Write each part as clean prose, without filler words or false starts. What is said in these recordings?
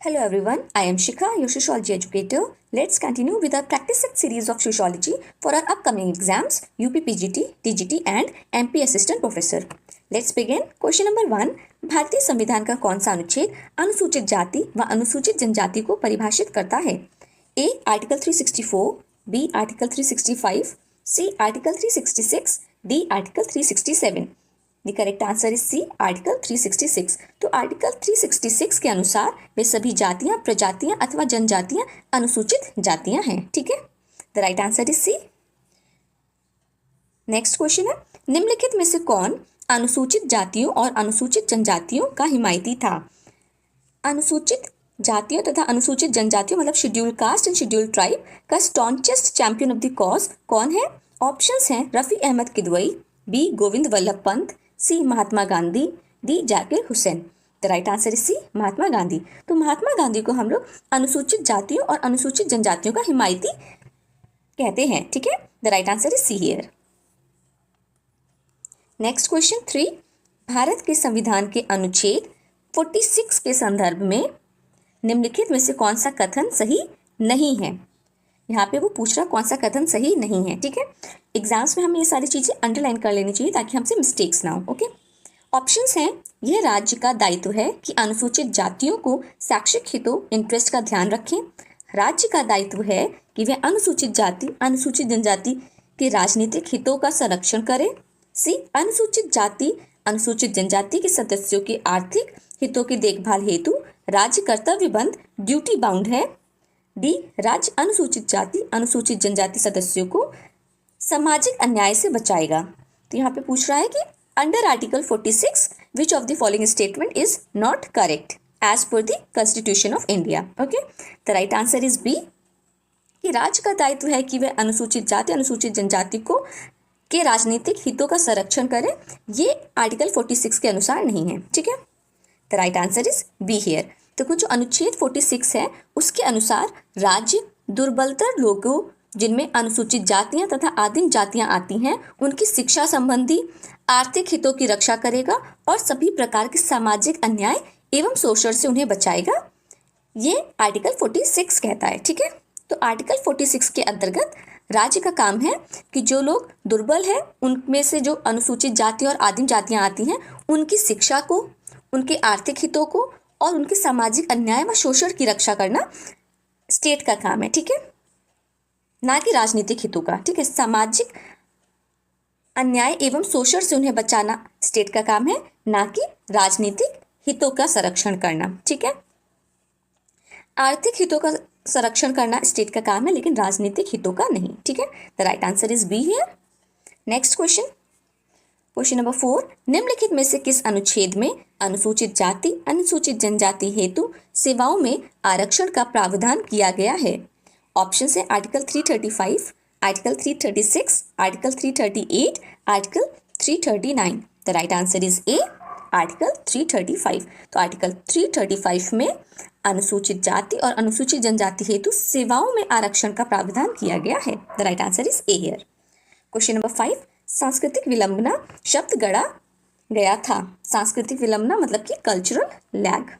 Hello everyone, I am Shikha, your sociology educator. Let's continue with our practice set series of sociology for our upcoming exams UPPGT, TGT and MP Assistant Professor. Let's begin. Question number 1. भारतीय संविधान का कौन सा अनुच्छेद अनुसूचित जाति व अनुसूचित जनजाति को परिभाषित करता है? A. Article 364, B. Article 365, C. Article 366, D. Article 367. The correct answer is C, article 366. तो आर्टिकल 366 के अनुसार वे सभी जातियां, प्रजातियां अथवा जनजातियां अनुसूचित जातियां हैं. ठीक है, the right answer is C. Next question है, निम्नलिखित में से कौन अनुसूचित जातियों और अनुसूचित जनजातियों का हिमायती था? अनुसूचित जातियों तथा अनुसूचित जनजातियों मतलब schedule caste and schedule tribe का staunchest champion of the cause कौन है? ऑप्शंस हैं Rafi Ahmed Kidwai, B Govind Vallabh Pant, C Mahatma Gandhi, D Zakir Hussain. The right answer is C, Mahatma Gandhi. तो महात्मा गांधी को हम लोग अनुसूचित जातियों और अनुसूचित जनजातियों का हिमायती कहते हैं. ठीक है, the right answer is see here. Next question 3. Bharat के संविधान के अनुच्छेद 46 के संदर्भ में निम्नलिखित में से कौन सा कथन सही नहीं है? यहाँ पे वो पूछ रहा कौन सा कथन सही नहीं है. ठीक है, एग्जाम्स में हमें ये सारी चीज़ें अंडरलाइन कर लेनी चाहिए ताकि हमसे मिस्टेक्स ना हो. ओके, ऑप्शंस हैं, यह राज्य का दायित्व है कि अनुसूचित जातियों को शैक्षिक हितों इंटरेस्ट का ध्यान रखें. राज्य का दायित्व है कि वे अनुसूचित जाति, अनुसूचित जनजाति के राजनीतिक हितों का संरक्षण करें. सी, अनुसूचित जाति, अनुसूचित जनजाति के सदस्यों के आर्थिक हितों की देखभाल हेतु राज्य कर्तव्यबद्ध ड्यूटी बाउंड है. डी, राज्य अनुसूचित जाति, अनुसूचित जनजाति सदस्यों को सामाजिक अन्याय से बचाएगा. तो यहाँ पे पूछ रहा है कि under article 46 which of the following statement is not correct as per the constitution of India. Okay, the right answer is B, कि राज्य का दायित्व है कि वे अनुसूचित जाति, अनुसूचित जनजाति को के राजनीतिक हितों का संरक्षण करें. ये आर्टिकल 46 के अनुसार नहीं है. ठीक है, the right answer is be here. तो कुछ जो अनुच्छेद 46 है उसके अनुसार राज्य दुर्बलतर लोगों जिनमें अनुसूचित जातियां तथा आदिम जातियां आती हैं उनकी शिक्षा संबंधी आर्थिक हितों की रक्षा करेगा और सभी प्रकार के सामाजिक अन्याय एवं शोषण से उन्हें बचाएगा. ये आर्टिकल 46 कहता है. ठीक है, तो आर्टिकल 46 के अंतर्गत राज्य का काम है कि जो लोग दुर्बल हैं उनमें से जो अनुसूचित जाति और आदिम जातियां आती हैं उनकी शिक्षा को, उनके आर्थिक हितों को और उनके सामाजिक अन्याय व शोषण की रक्षा करना स्टेट का काम है. ठीक है, ना कि राजनीतिक हितों का. ठीक है, सामाजिक अन्याय एवं शोषण से उन्हें बचाना स्टेट का काम है, ना कि राजनीतिक हितों का संरक्षण करना. ठीक है, आर्थिक हितों का संरक्षण करना स्टेट का काम है लेकिन राजनीतिक हितों का नहीं. ठीक है, the right answer is be here. Next question, question number 4. निम्नलिखित में से किस अनुच्छेद में अनुसूचित जाति, अनुसूचित जनजाति हेतु सेवाओं में आरक्षण का प्रावधान किया गया है? ऑप्शन है article 335, article 336, article 338, article 339. The right answer is A, article 335. तो आर्टिकल 335 में अनुसूचित जाति और अनुसूचित जनजाति हेतु सेवाओं में आरक्षण का प्रावधान किया गया है. The right answer is A here. Question number 5. सांस्कृतिक विलंबना शब्द गढ़ा गया था. सांस्कृतिक विलंबना मतलब कि कल्चरल लैग.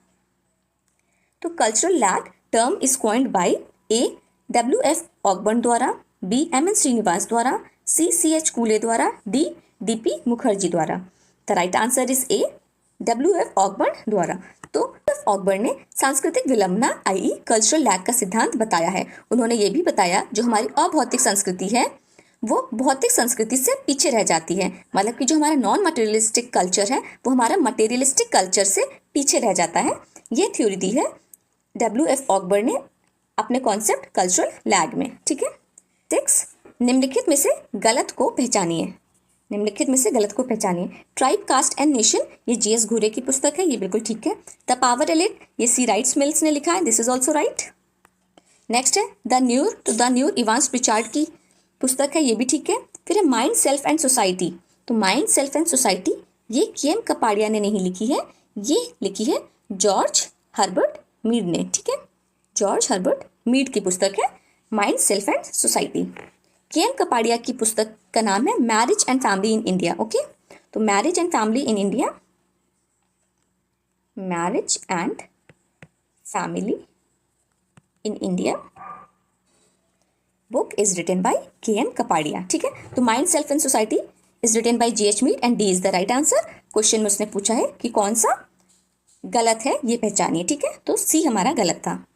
तो cultural lag term is coined bye A W.F. ऑकबर्न द्वारा, बी M.N. श्रीनिवास द्वारा, सी C.H. कूले द्वारा, डी D.P. मुखर्जी द्वारा. The right answer is A, W.F. ऑकबर्न द्वारा. तो ऑकबर्न ने सांस्कृतिक विलंबना i.e. कल्चरल लैग का सिद्धांत बताया है. उन्होंने ये भी बताया जो हमारी अभौतिक संस्कृति है वो भौतिक संस्कृति से पीछे रह जाती है. मतलब कि जो हमारा नॉन मटेरियलिस्टिक कल्चर है वो हमारा मटेरियलिस्टिक कल्चर से पीछे रह जाता है. ये थ्योरी दी है W.F. ऑकबर्न ने अपने कॉन्सेप्ट कल्चरल लैग में. ठीक है. 6. निम्नलिखित में से गलत को पहचानिए. निम्नलिखित में से गलत को पहचानिए. ट्राइब, कास्ट एंड नेशन, ये G.S. घुरे की पुस्तक है, ये बिल्कुल ठीक है. द पावर एलिट, ये C. राइट्स मिल्स ने लिखा है, this is also right. Next है द न्यूर, तो द न्यूर इवांस प्रिचार्ड की पुस्तक है, ये भी ठीक है. फिर है माइंड, सेल्फ एंड सोसाइटी. तो माइंड, सेल्फ एंड सोसाइटी ये K.M. कपाड़िया ने नहीं लिखी है, ये लिखी है जॉर्ज हर्बर्ट मीड ने. ठीक है, जॉर्ज हर्बर्ट मीड की पुस्तक है mind, self and society. K.M. Kapadia की पुस्तक का नाम है marriage and family in India. Okay, तो marriage and family in India, marriage and family in India book is written by K M. Kapadia. ठीक है, तो mind self and society is written by G H. Mead and D is the right answer. Question में उसने पूछा है कि कौन सा गलत है, ये पहचानिए। ठीक है, तो सी हमारा गलत था,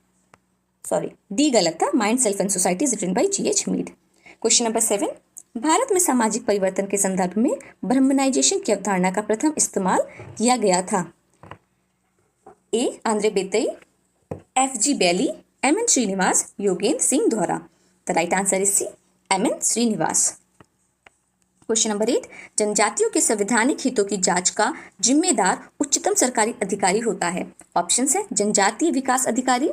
सॉरी डी गलत था। Mind self and society is written by G H. Mead. Question number 7, Bharat में सामाजिक परिवर्तन के संदर्भ में ब्रह्मनाइजेशन की अवधारणा का प्रथम इस्तेमाल किया गया था। A Andre Beteille, F G. Bailey, M N. Srinivas, Yogendra Singh द्वारा। The right answer is C, M N. Srinivas. Question number 8, जनजातियों के संवैधानिक हितों की जांच का जिम्मेदार उच्चतम सरकारी अधिकारी होता है। ऑप्शंस है जनजातीय विकास अधिकारी,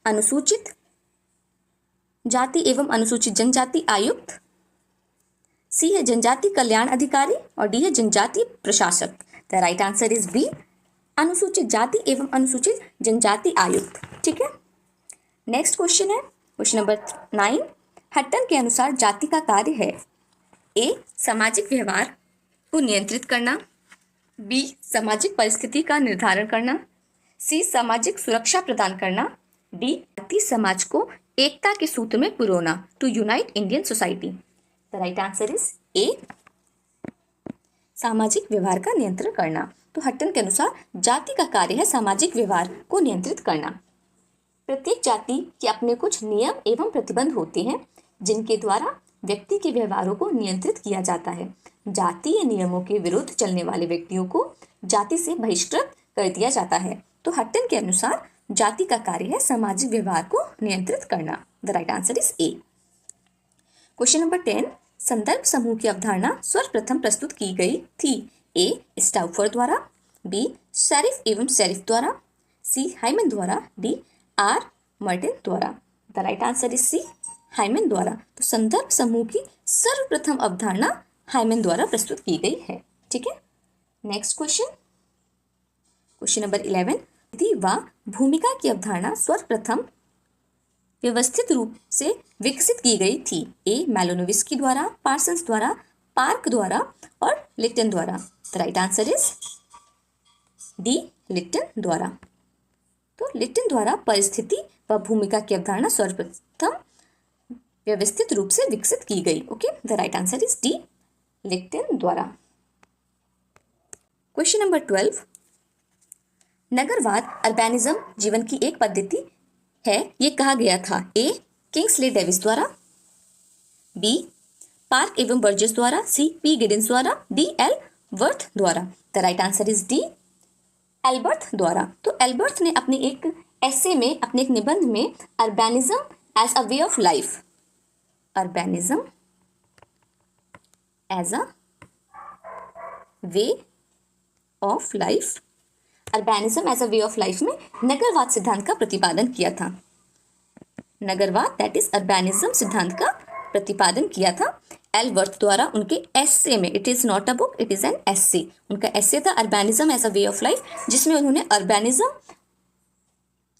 अनुसूचित जाति एवं अनुसूचित जनजाति आयुक्त, सी है जनजाति कल्याण अधिकारी और डी है जनजातीय प्रशासक। The right answer is B, अनुसूचित जाति एवं अनुसूचित जनजाति आयुक्त। ठीक है, नेक्स्ट क्वेश्चन है क्वेश्चन नंबर 9, हट्टन के अनुसार जाति का कार्य है ए सामाजिक व्यवहार को नियंत्रित करना, बी सामाजिक परिस्थिति का निर्धारण करना, सी सामाजिक सुरक्षा प्रदान करना, डी जाति समाज को एकता के सूत्र में पिरोना, to unite Indian society. The right answer is A, सामाजिक व्यवहार का नियंत्रण करना। तो हट्टन के अनुसार जाति का कार्य है सामाजिक व्यवहार को नियंत्रित करना। प्रत्येक जाति के अपने कुछ नियम एवं प्रतिबंध होते हैं जिनके द्वारा व्यक्ति के व्यवहारों को नियंत्रित किया जाता है। जातीय नियमों के विरुद्ध चलने वाले व्यक्तियों को जाति से बहिष्कृत कर दिया जाता है। तो हट्टन के अनुसार जाति का कार्य है सामाजिक व्यवहार को नियंत्रित करना। The right answer is A. Question number 10, संदर्भ समूह की अवधारणा सर्वप्रथम प्रस्तुत की गई थी। ए स्टाउफर द्वारा, बी शेरिफ एवं शेरिफ द्वारा, सी हाइमन द्वारा, डी आर मर्टिन द्वारा। The right answer is C, Hyman द्वारा। तो संदर्भ समूह की सर्वप्रथम अवधारणा हाइमन द्वारा प्रस्तुत की गई है। ठीक है, नेक्स्ट क्वेश्चन क्वेश्चन नंबर 11, विधि व भूमिका की अवधारणा सर्वप्रथम व्यवस्थित रूप से विकसित की गई थी। ए मैलोनोविस्की द्वारा, पार्सन्स द्वारा, पार्क द्वारा और लिट्टन द्वारा। The right answer is D Lytton द्वारा। तो लिट्टन द्वारा परिस्थिति व भूमिका की अवधारणा सर्वप्रथम व्यवस्थित रूप से विकसित की गई। Okay, the right answer is D Lytton द्वारा। क्वेश्चन नंबर 12, नगरवाद अर्बेनिज्म जीवन की एक पद्धति है, ये कहा गया था। ए किंग्सले डेविस द्वारा, बी पार्क एवं बर्जेस द्वारा, सी पी गिडिंस द्वारा, डी एल वर्थ द्वारा। The right answer is D L Wirth द्वारा। तो एल्बर्थ ने अपने एक एसे में, अपने एक निबंध में urbanism as a way of life, urbanism as a way of life, urbanism as a way of life में नगरवाद सिद्धांत का प्रतिपादन किया था। नगरवाद दैट इज अर्बेनिज्म सिद्धांत का प्रतिपादन किया था एल्बर्थ द्वारा उनके एसे में। It is not a book, it is an essay. उनका एसे था urbanism as a way of life, जिसमें उन्होंने अर्बेनिज्म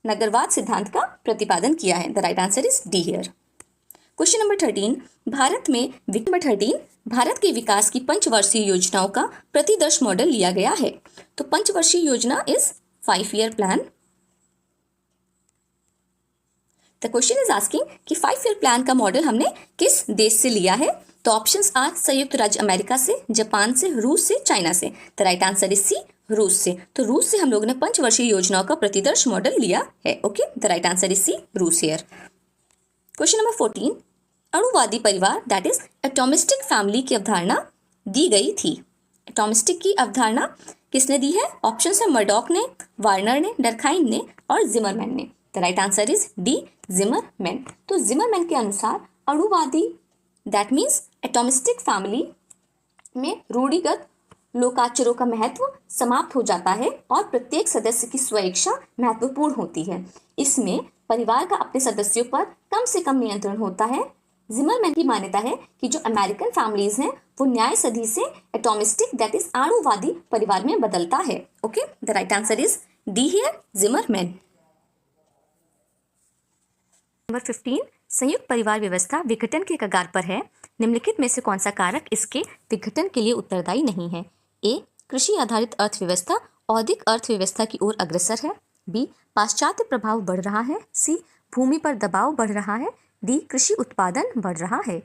नगरवाद सिद्धांत का प्रतिपादन किया है। The right answer is D here. Question number 13, Bharat के विकास की पंचवर्षीय योजनाओं का प्रतिदर्श मॉडल लिया गया है। तो पंचवर्षीय योजना is 5 year plan. The question is asking कि 5 ईयर प्लान का मॉडल हमने किस देश से लिया है। तो ऑप्शंस आर संयुक्त राज्य अमेरिका से, जापान से, रूस से, चाइना से। The right answer is C, रूस से। तो रूस से हम लोगों ने पंचवर्षीय योजनाओं का प्रतिदर्श मॉडल लिया है। Okay, the right answer is C, रूस हियर। क्वेश्चन नंबर 14, अणुवादी परिवार दैट इज एटॉमिस्टिक फैमिली की अवधारणा दी गई थी। एटॉमिस्टिक की अवधारणा किसने दी है? ऑप्शन है मर्डॉक ने, वार्नर ने, डरखाइन ने और जिमरमैन ने। The right answer is D Zimmerman. तो जिमरमैन के अनुसार अणुवादी दैट मीन्स एटॉमिस्टिक फैमिली में रूढ़िगत लोकाचारों का महत्व समाप्त हो जाता है और प्रत्येक सदस्य की स्वेच्छा महत्वपूर्ण होती है। इसमें परिवार का अपने सदस्यों पर कम से कम नियंत्रण होता है। जिमरमैन की मान्यता है कि जो अमेरिकन फैमिलीज हैं वो न्याय सदी से एटॉमिस्टिक दैट इज अणुवादी परिवार में बदलता है। Okay, the right answer is D here, Zimmerman. Number 15, संयुक्त परिवार व्यवस्था विघटन के कगार पर है। निम्नलिखित में से कौन सा कारक इसके विघटन के लिए उत्तरदायी नहीं है? ए कृषि आधारित अर्थव्यवस्था औद्योगिक अर्थव्यवस्था की ओर अग्रसर है, बी पाश्चात्य प्रभाव बढ़ रहा है, सी भूमि पर दबाव बढ़ रहा है, डी कृषि उत्पादन बढ़ रहा है।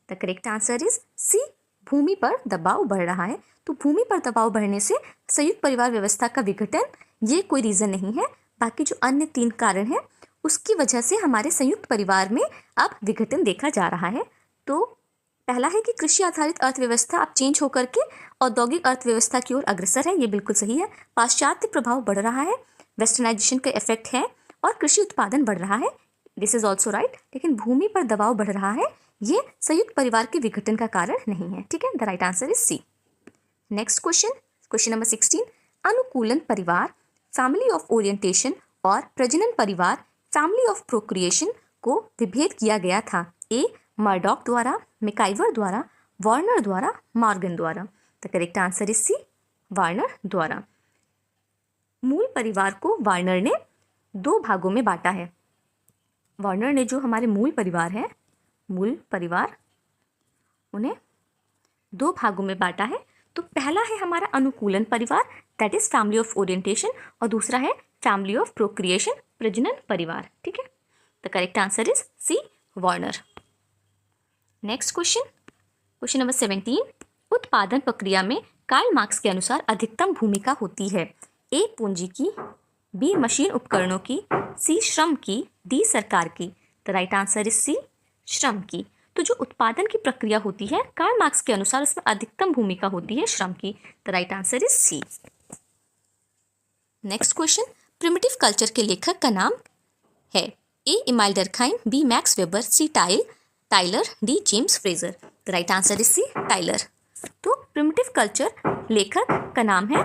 The correct answer is C भूमि पर दबाव बढ़ रहा है। तो भूमि पर दबाव बढ़ने से संयुक्त परिवार व्यवस्था का विघटन ये कोई रीज़न नहीं है, बाकी जो अन्य 3 कारण हैं उसकी वजह से हमारे संयुक्त परिवार में अब विघटन देखा जा रहा है। तो पहला है कि कृषि आधारित अर्थव्यवस्था अब चेंज होकर के औद्योगिक अर्थव्यवस्था की ओर अग्रसर है, ये बिल्कुल सही है। पाश्चात्य प्रभाव बढ़ रहा है, वेस्टर्नाइजेशन का इफेक्ट है, और कृषि उत्पादन बढ़ रहा है, दिस इज ऑल्सो राइट। लेकिन भूमि पर दबाव बढ़ रहा है, ये संयुक्त परिवार के विघटन का कारण नहीं है, ठीक है। The right answer is C. Next question, question number 16, अनुकूलन परिवार फैमिली ऑफ ओरिएंटेशन और प्रजनन परिवार फैमिली ऑफ प्रोक्रिएशन को विभेद किया गया था। ए मर्डॉक द्वारा, मैकाइवर द्वारा, वार्नर द्वारा, मॉर्गन द्वारा। The correct answer is C, Warner द्वारा। मूल परिवार को वार्नर ने 2 भागों में बांटा है। वार्नर ने जो हमारे मूल परिवार है, मूल परिवार, उन्हें 2 भागों में बांटा है। तो पहला है हमारा अनुकूलन परिवार, that is family of orientation, और दूसरा है फैमिली ऑफ प्रोक्रिएशन, प्रजनन परिवार, ठीक है। The correct answer is C, Warner. Next question, question number 17, उत्पादन प्रक्रिया में कार्ल मार्क्स के अनुसार अधिकतम भूमिका होती है। ए पूंजी की, बी मशीन उपकरणों की, सी श्रम की, डी सरकार की। The right answer is C, श्रम की। तो जो उत्पादन की प्रक्रिया होती है कार्ल मार्क्स के अनुसार उसमें अधिकतम भूमिका होती है श्रम की। The right answer is C. Next question, primitive culture के लेखक का नाम है। A Emile Durkheim, B Max Weber, C Tylor, D James Frazer. The right answer is C, Tylor. तो प्रिमिटिव कल्चर लेखक का नाम है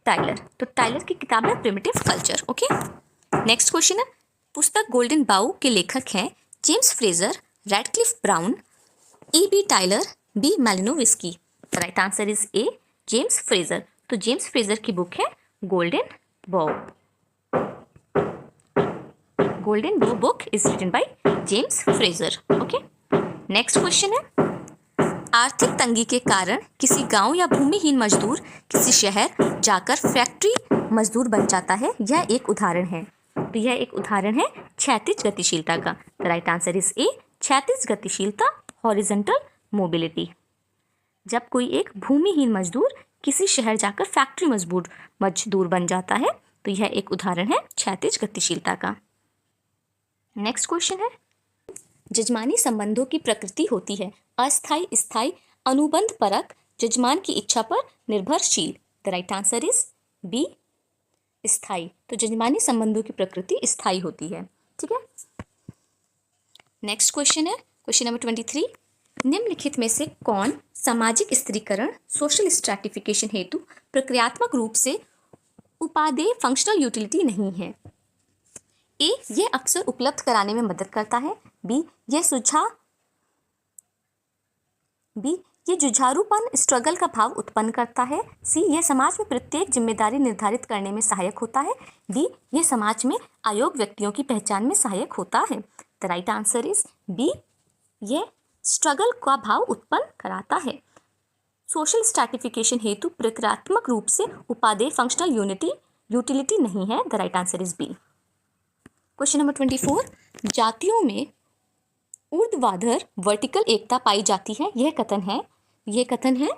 टाइलर। तो टाइलर की किताब है primitive culture, okay. Next question है, पुस्तक गोल्डन बाउ के लेखक हैं James Frazer, Radcliffe Brown, E B Tylor, B Malinowski. The right answer is A, James Frazer. तो जेम्स फ्रेजर की बुक है golden bough. Golden bough book is written by James Frazer, okay. Next question है, आर्थिक तंगी के कारण किसी गांव या भूमिहीन मजदूर किसी शहर जाकर फैक्ट्री मजदूर बन जाता है, यह एक उदाहरण है। तो यह एक उदाहरण है क्षैतिज गतिशीलता का। द राइट आंसर इज ए, क्षैतिज गतिशीलता, हॉरिजॉन्टल मोबिलिटी। जब कोई एक भूमिहीन मजदूर किसी शहर जाकर फैक्ट्री मजदूर बन जाता है, तो यह एक उदाहरण है क्षैतिज गतिशीलता का। नेक्स्ट क्वेश्चन है, जजमानी संबंधों की प्रकृति होती है अस्थायी, स्थायी, अनुबंध परक, जजमान की इच्छा पर निर्भरशील। The right answer is B, स्थायी। तो जजमानी संबंधों की प्रकृति स्थायी होती है, ठीक है। नेक्स्ट क्वेश्चन है, क्वेश्चन नंबर 23, निम्नलिखित में से कौन सामाजिक स्त्रीकरण, सोशल स्ट्रैटिफिकेशन हेतु प्रक्रियात्मक रूप से उपादेय फंक्शनल यूटिलिटी नहीं है। ए यह अक्सर उपलब्ध कराने में मदद करता है, बी ये जुझारूपन स्ट्रगल का भाव उत्पन्न करता है, सी यह समाज में प्रत्येक जिम्मेदारी निर्धारित करने में सहायक होता है, डी यह समाज में अयोग्य व्यक्तियों की पहचान में सहायक होता है। The right answer is B, यह स्ट्रगल का भाव उत्पन्न कराता है। सोशल स्ट्रैटिफिकेशन हेतु प्रक्रियात्मक रूप से उपादेय फंक्शनल यूटिलिटी नहीं है। The right answer is B. Question number 24, जातियों में ऊर्ध्वाधर वर्टिकल एकता पाई जाती है, यह कथन है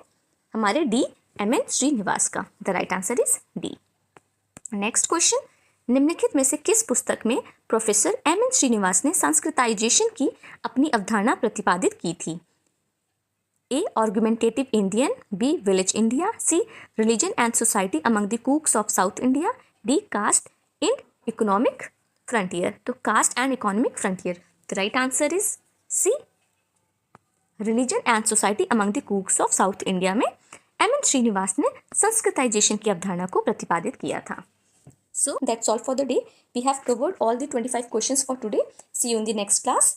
हमारे डी एम एन श्रीनिवास का। The right answer is D. Next question, निम्नलिखित में से किस पुस्तक में प्रोफेसर एम एन श्रीनिवास ने संस्कृताइजेशन की अपनी अवधारणा प्रतिपादित की थी। A argumentative Indian, B village India, C religion and society among the Coorgs of south India, D caste and economic frontier. तो caste and economic frontier. The right answer is C, religion and society among the Coorgs of south India में M N Srinivas ने Sanskritization की अवधारणा को प्रतिपादित किया था। So that's all for the day. We have covered all the 25 questions for today. See you in the next class.